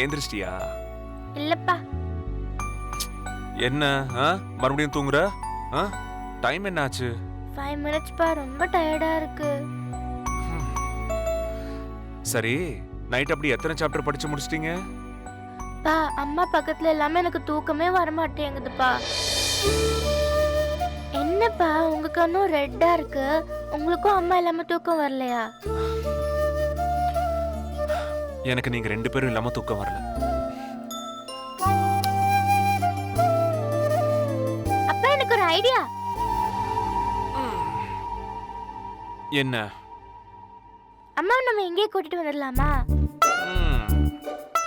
ஏந்திரிச்சிட்டியா? இல்லப்பா. என்ன மறுபடியும் தூங்குற? டைம் என்ன ஆச்சு? 5 minutes பா, ரொம்ப டயர்டா இருக்கு. சரி, நைட் அப்படி எத்தனை சாப்டர் படிச்சு முடிச்சிட்டீங்க? பா, அம்மா பக்கத்துல எல்லாமே எனக்கு தூக்கமே வர மாட்டேங்குதுப்பா. என்னப்பா உங்க கண்ணும் ரெட்டா இருக்கு? உங்களுக்கும் அம்மா இல்லாம தூக்கம் வரலையா? எனக்கு நீங்க 2 பேரும் இல்லாம தூக்கம் வரல. அப்பா, எனக்கு ஒரு ஐடியா. என்ன? அம்மா நம்ம எங்கேயே கூட்டிட்டு வந்துடலாமா?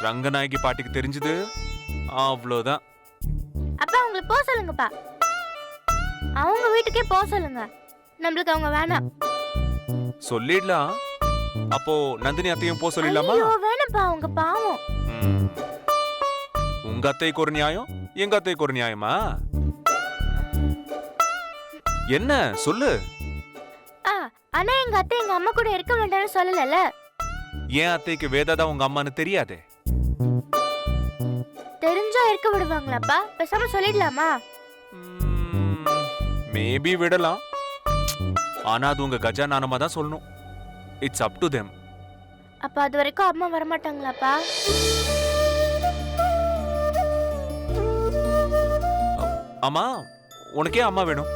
ரங்கநாயகி பாட்டிக்கு தெரிஞ்சது அவ்வளோதான். அப்பா, அவங்களை போக சொல்லுங்கப்பா. அவங்க வீட்டுக்கே போக சொல்லுங்க. நம்மளுக்கு அவங்க வேணாம். சொல்லிடலாம். அப்போ நந்தினி அத்தையும் போக சொல்லிடலாமா? ஐயோ வேணாம்ப்பா, அவங்க பாவம். உங்க அத்தைக்கு ஒரு நியாயம், எங்க அத்தைக்கு ஒரு நியாயமா? என்ன சொல்லு. ஆனா எங்க அத்தை எங்க அம்மா கூட இருக்க வேண்டாம்னு சொல்லல. ஏன் அத்தைக்கு வேதா தான் உங்க அம்மான்னு தெரியாதே? தெரிஞ்சா இருக்க விடுவாங்களாப்பா? பேசாம சொல்லிடலாமா? மேபி விடலாம். ஆனா அது உங்க கஜானானமா தான் சொல்லணும். It's up to them. அப்ப அது வரைக்கும் அம்மா வர மாட்டாங்களாப்பா? ஆமா, உனக்கே அம்மா வேணும்?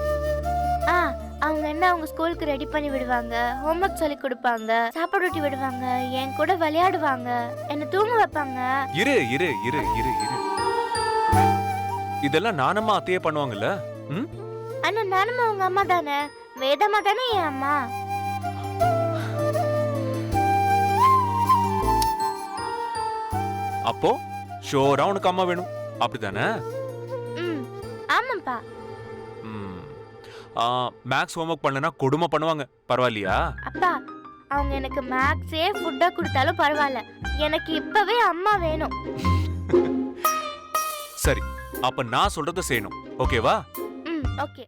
அவங்க என்ன அவங்க ஸ்கூலுக்கு ரெடி பண்ணி விடுவாங்க, ஹோம்வொர்க் சொல்லி கொடுப்பாங்க, சாப்பாடு ஊட்டி விடுவாங்க, என் கூட விளையாடுவாங்க, என்ன தூங்க வைப்பாங்க. இரு இரு இரு இரு இரு இதெல்லாம் நானம்மா அத்தையே பண்ணுவாங்கல்ல? அண்ணா, நானும் அவங்க அம்மா தானே. வேதம்மா தானே என் அம்மா. அப்போ ஷோரா உனக்கு அம்மா வேணும், அப்படிதானே? ஆமாப்பா. மேக்ஸ் ஹோம்வொர்க் பண்ணலனா கொடுமை பண்ணுவாங்க, பரவாயில்லையா? அப்பா, அவங்க எனக்கு மேக்ஸே ஃபுட்டா கொடுத்தாலும் பரவாயில்ல, எனக்கு இப்பவே அம்மா வேணும். சரி, அப்ப நான் சொல்றத செய்யணும், ஓகேவா? ஓகே.